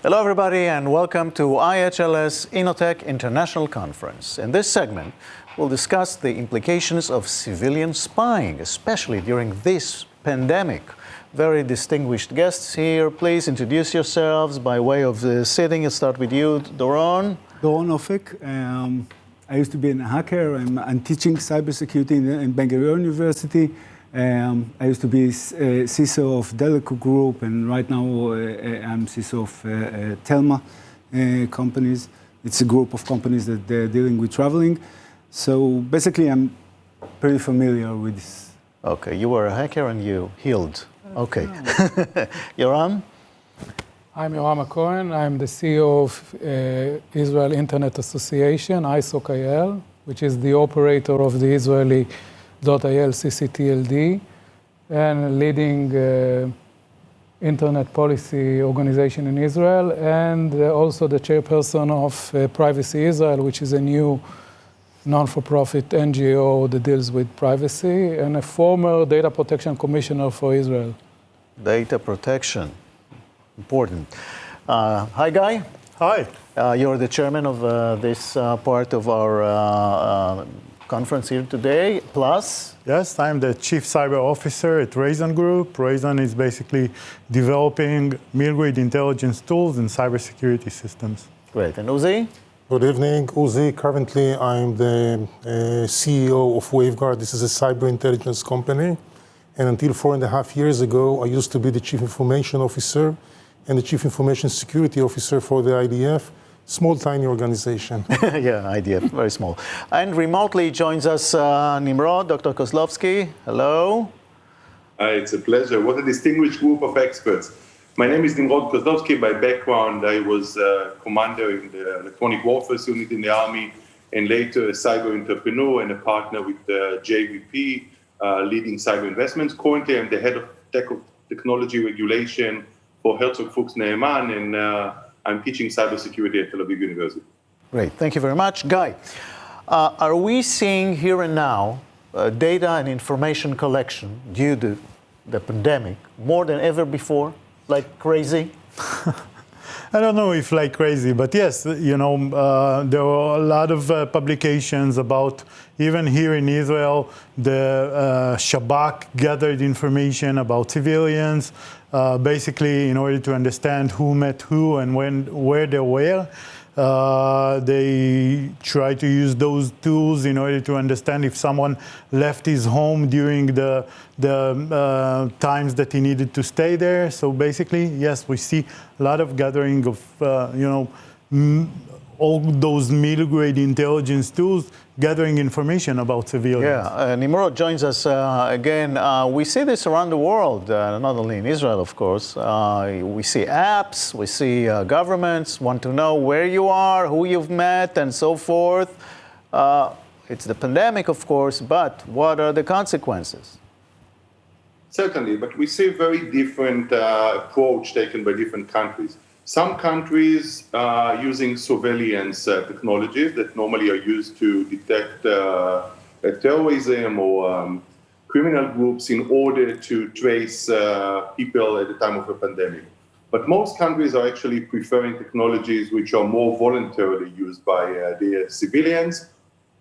Hello everybody and welcome to iHLS Innotech International Conference. In this segment, we'll discuss the implications of civilian spying, especially during this pandemic. Very distinguished guests here. Please introduce yourselves by way of the sitting. I'll start with you, Doron. Doron Ofek. I used to be a hacker. I'm teaching cybersecurity in Ben-Gurion University. I used to be CISO of Deleco Group, and right now I'm CISO of Telma companies. It's a group of companies that they're dealing with traveling. So basically, I'm pretty familiar with this. Okay, you were a hacker and you healed. Okay. Yoram? I'm Yoram Hacohen. I'm the CEO of Israel Internet Association, ISOC-IL, which is the operator of the Israeli .il CCTLD, and leading internet policy organization in Israel, and also the chairperson of Privacy Israel, which is a new non-for-profit NGO that deals with privacy, and a former data protection commissioner for Israel. Data protection, important. Hi, Guy. Hi. You're the chairman of this part of our conference here today, plus? Yes, I'm the Chief Cyber Officer at Rayzon Group. Rayzon is basically developing middle-grade intelligence tools and cybersecurity systems. Great. And Uzi? Good evening, Uzi. Currently, I'm the CEO of WaveGuard. This is a cyber intelligence company. And until 4.5 years ago, I used to be the Chief Information Officer and the Chief Information Security Officer for the IDF. Small, tiny organization. Yeah, IDF, very small. And remotely joins us Nimrod, Dr. Kozlovski. Hello. Hi, it's a pleasure. What a distinguished group of experts. My name is Nimrod Kozlovski. By background, I was commander in the electronic warfare unit in the army, and later a cyber entrepreneur and a partner with JVP, leading cyber investments. Currently, I'm the head of technology regulation for Herzog Fuchs Neiman, and I'm teaching cybersecurity at Tel Aviv University. Great, thank you very much. Guy, are we seeing here and now data and information collection due to the pandemic more than ever before, like crazy? I don't know if like crazy, but yes, you know, there were a lot of publications about, even here in Israel, the Shabak gathered information about civilians, basically in order to understand who met who and when, where they were. They try to use those tools in order to understand if someone left his home during the times that he needed to stay there. So basically, yes, we see a lot of gathering of, all those middle-grade intelligence tools gathering information about civilians. Yeah, Nimrod joins us again. We see this around the world, not only in Israel, of course. We see apps, we see governments want to know where you are, who you've met, and so forth. It's the pandemic, of course, but what are the consequences? Certainly, but we see a very different approach taken by different countries. Some countries are using surveillance technologies that normally are used to detect terrorism or criminal groups in order to trace people at the time of a pandemic. But most countries are actually preferring technologies which are more voluntarily used by the civilians,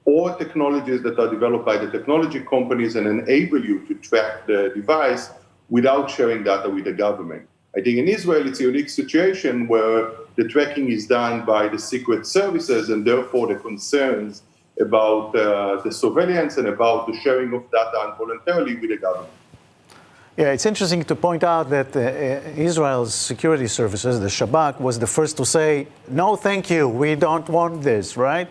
or technologies that are developed by the technology companies and enable you to track the device without sharing data with the government. I think in Israel, it's a unique situation where the tracking is done by the secret services, and therefore the concerns about the surveillance and about the sharing of data involuntarily with the government. Yeah, it's interesting to point out that Israel's security services, the Shabak, was the first to say, no, thank you, we don't want this, right?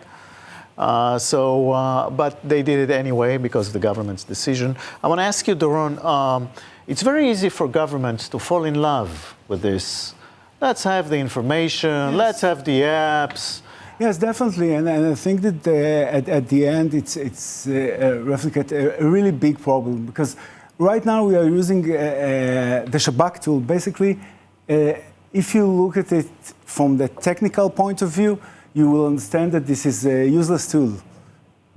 But they did it anyway because of the government's decision. I want to ask you, Doron, it's very easy for governments to fall in love with this. Let's have the information, yes. Let's have the apps. Yes, definitely, and I think that at the end it's reflects a really big problem, because right now we are using the Shabak tool. Basically, if you look at it from the technical point of view, you will understand that this is a useless tool,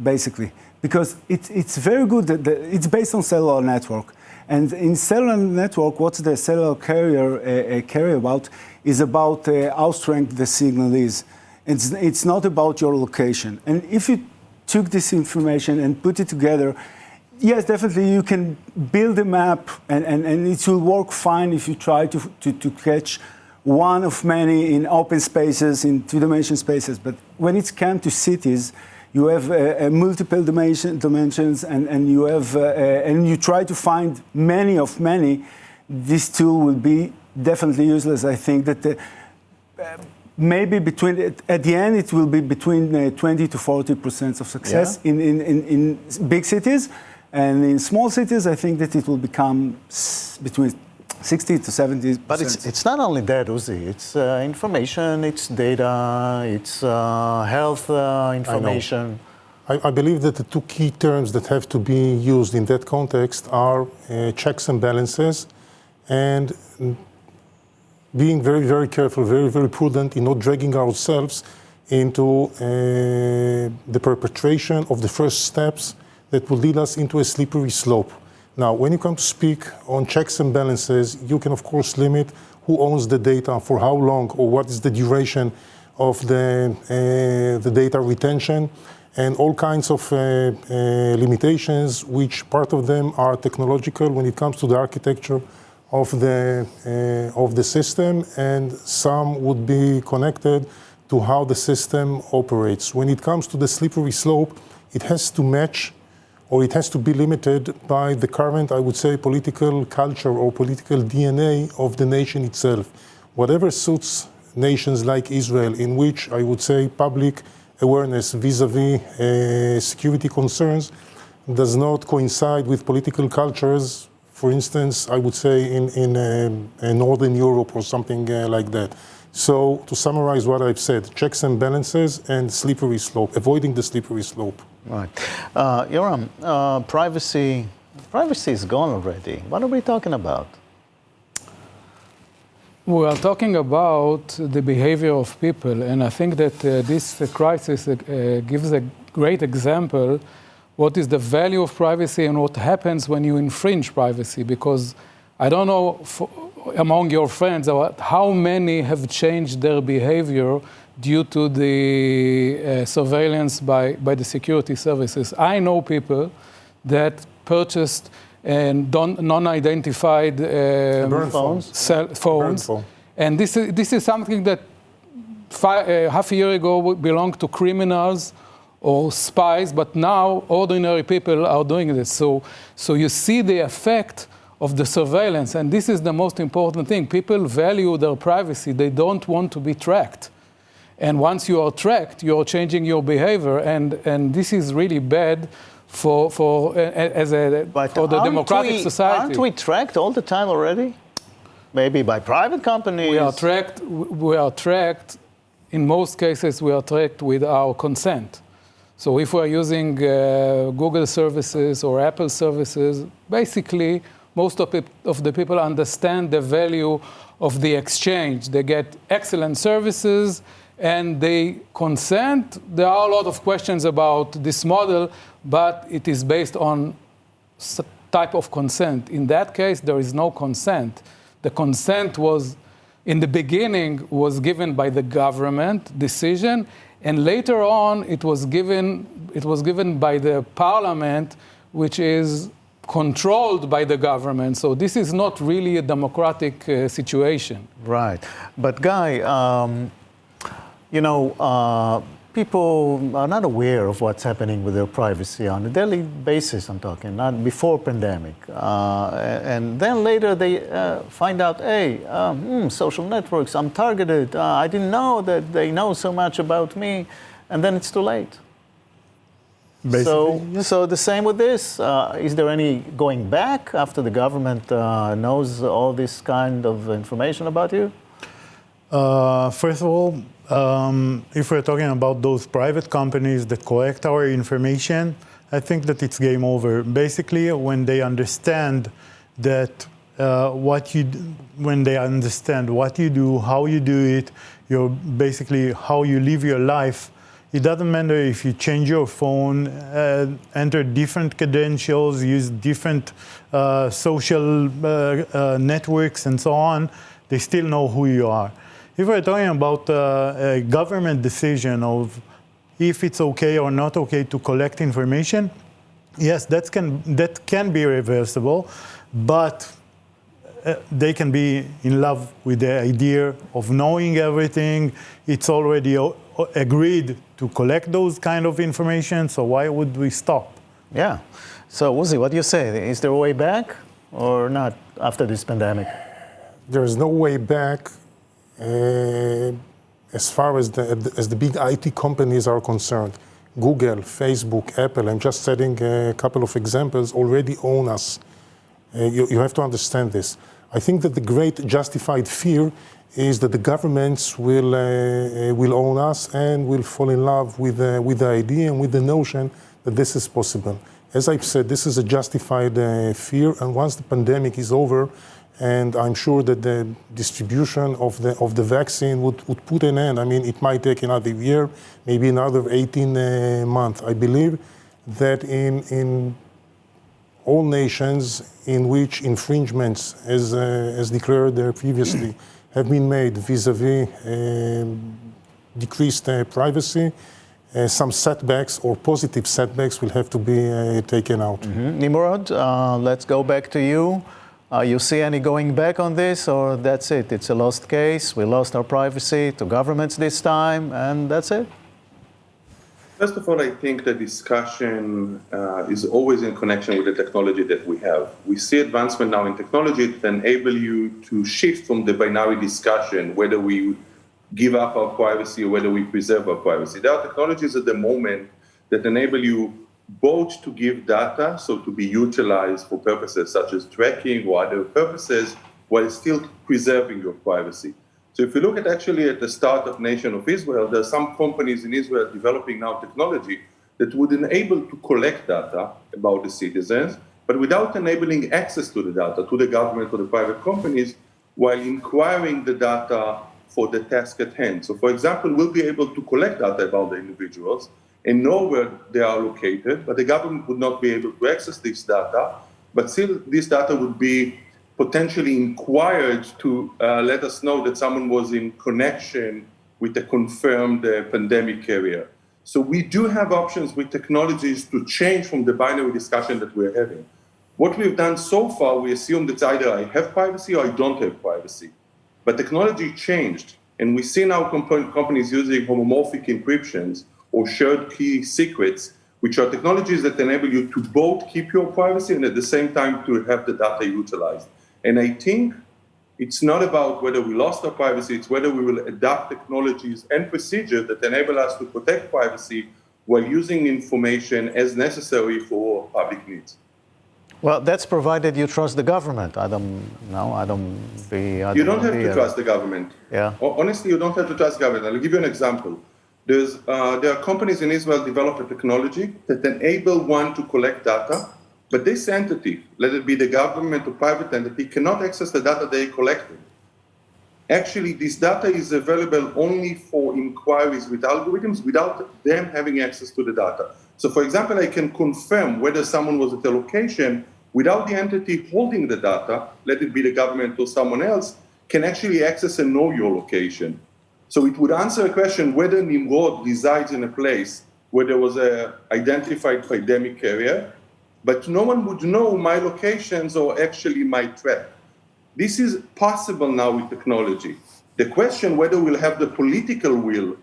basically, because it's very good. It's based on cellular network. And in cellular network, what the cellular carrier care about is about how strong the signal is. It's not about your location. And if you took this information and put it together, yes, definitely you can build a map, and it will work fine if you try to catch one of many in open spaces, in two-dimensional spaces. But when it comes to cities, you have multiple dimensions, and you have and you try to find many of many. This tool will be definitely useless. I think that maybe at the end it will be between 20 to 40% of success in big cities, and in small cities, I think that it will become between 60 to 70%. But it's not only that, Uzi. It's information, it's data, it's health information. I believe that the two key terms that have to be used in that context are checks and balances, and being very, very careful, very, very prudent in not dragging ourselves into the perpetration of the first steps that will lead us into a slippery slope. Now, when you come to speak on checks and balances, you can, of course, limit who owns the data, for how long, or what is the duration of the data retention, and all kinds of limitations, which part of them are technological when it comes to the architecture of the system, and some would be connected to how the system operates. When it comes to the slippery slope, it has to match, or it has to be limited by the current, I would say, political culture or political DNA of the nation itself. Whatever suits nations like Israel, in which I would say public awareness vis-a-vis security concerns does not coincide with political cultures, for instance, I would say in Northern Europe or something like that. So to summarize what I've said, checks and balances and slippery slope, avoiding the slippery slope. Right. Yoram, privacy is gone already. What are we talking about? We are talking about the behavior of people, and I think that this crisis gives a great example what is the value of privacy and what happens when you infringe privacy, because I don't know among your friends how many have changed their behavior due to the surveillance by the security services. I know people that purchased non-identified phones. And this is something that half a year ago belonged to criminals or spies, but now ordinary people are doing this. So you see the effect of the surveillance, and this is the most important thing. People value their privacy. They don't want to be tracked. And once you are tracked, you are changing your behavior, and this is really bad for the democratic society. Aren't we tracked all the time already? Maybe by private companies. We are tracked. In most cases, we are tracked with our consent. So if we're using Google services or Apple services, basically, most of the people understand the value of the exchange. They get excellent services and they consent. There are a lot of questions about this model, but it is based on type of consent. In that case, there is no consent. The consent was, in the beginning, was given by the government decision, and later on, it was given by the parliament, which is controlled by the government. So this is not really a democratic situation. Right. But Guy, people are not aware of what's happening with their privacy on a daily basis, I'm talking, not before pandemic. And then later they find out, hey, social networks, I'm targeted. I didn't know that they know so much about me. And then it's too late. So the same with this. Is there any going back after the government knows all this kind of information about you? First of all, if we're talking about those private companies that collect our information, I think that it's game over. Basically, when they understand that when they understand what you do, how you do it, basically how you live your life, It doesn't matter if you change your phone, enter different credentials, use different social networks and so on, they still know who you are. If we're talking about a government decision of if it's okay or not okay to collect information, yes, that can be reversible, but they can be in love with the idea of knowing everything. It's already agreed to collect those kind of information, so why would we stop? Yeah. So, Uzi, what do you say? Is there a way back or not after this pandemic? There is no way back as far as the big IT companies are concerned. Google, Facebook, Apple, I'm just setting a couple of examples, already own us. You have to understand this. I think that the great justified fear is that the governments will own us and will fall in love with the idea and with the notion that this is possible. As I've said, this is a justified fear, and once the pandemic is over, and I'm sure that the distribution of the vaccine would put an end. I mean, it might take another year, maybe another 18 months. I believe that in all nations in which infringements, as declared previously, have been made vis-a-vis decreased privacy, some setbacks or positive setbacks will have to be taken out. Mm-hmm. Nimrod, let's go back to you. You see any going back on this, or that's it? It's a lost case. We lost our privacy to governments this time, and that's it? First of all, I think the discussion is always in connection with the technology that we have. We see advancement now in technology that enable you to shift from the binary discussion, whether we give up our privacy or whether we preserve our privacy. There are technologies at the moment that enable you both to give data, so to be utilized for purposes such as tracking or other purposes, while still preserving your privacy. So if you look at actually at the startup nation of Israel, there are some companies in Israel developing now technology that would enable to collect data about the citizens, but without enabling access to the data to the government or the private companies, while inquiring the data for the task at hand. So for example, we'll be able to collect data about the individuals and know where they are located, but the government would not be able to access this data, but still this data would be potentially inquired to let us know that someone was in connection with the confirmed pandemic area. So we do have options with technologies to change from the binary discussion that we're having. What we've done so far, we assume that either I have privacy or I don't have privacy. But technology changed, and we see now companies using homomorphic encryptions or shared key secrets, which are technologies that enable you to both keep your privacy and at the same time to have the data utilized. And I think it's not about whether we lost our privacy, it's whether we will adapt technologies and procedures that enable us to protect privacy while using information as necessary for public needs. Well, that's provided you trust the government. You don't have to trust the government. Yeah. Honestly, you don't have to trust the government. I'll give you an example. There are companies in Israel develop a technology that enable one to collect data, but this entity, let it be the government or private entity, cannot access the data they collected. Actually, this data is available only for inquiries with algorithms without them having access to the data. So for example, I can confirm whether someone was at a location without the entity holding the data, let it be the government or someone else, can actually access and know your location. So it would answer a question whether Nimrod resides in a place where there was an identified pandemic area, but no one would know my locations or actually my track. This is possible now with technology. The question whether we'll have the political will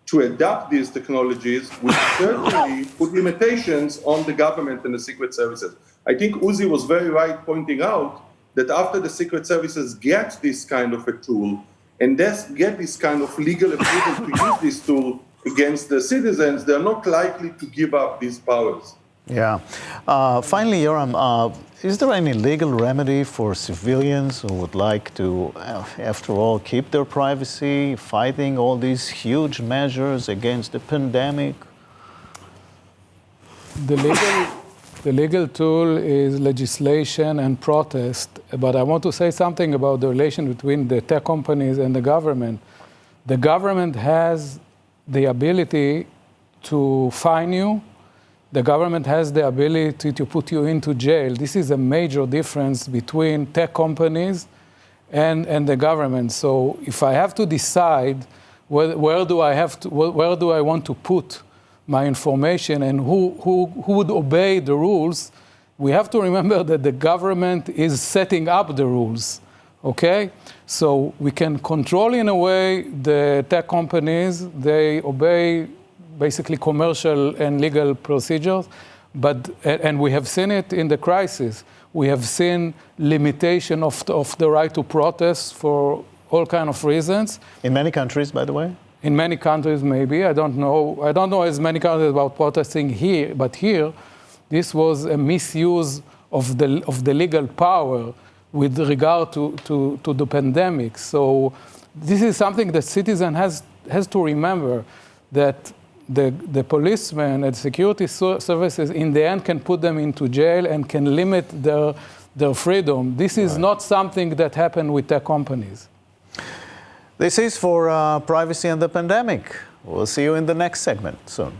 to adapt these technologies will certainly put limitations on the government and the secret services. I think Uzi was very right pointing out that after the secret services get this kind of a tool and get this kind of legal approval to use this tool against the citizens, they're not likely to give up these powers. Yeah. Finally, Yoram, is there any legal remedy for civilians who would like to, after all, keep their privacy, fighting all these huge measures against the pandemic? The legal tool is legislation and protest, but I want to say something about the relation between the tech companies and the government. The government has the ability to fine you. The government has the ability to put you into jail. This is a major difference between tech companies and the government. So if I have to decide where do I want to put my information and who would obey the rules, we have to remember that the government is setting up the rules, okay? So we can control in a way the tech companies, they obey basically commercial and legal procedures, and we have seen it in the crisis. We have seen limitation of the right to protest for all kind of reasons. In many countries, by the way? In many countries, maybe. I don't know as many countries about protesting here, but here, this was a misuse of the legal power with regard to the pandemic. So this is something that citizen has to remember, that the policemen and security services in the end can put them into jail and can limit their freedom. This is not something that happened with tech companies. This is for privacy and the pandemic. We'll see you in the next segment soon.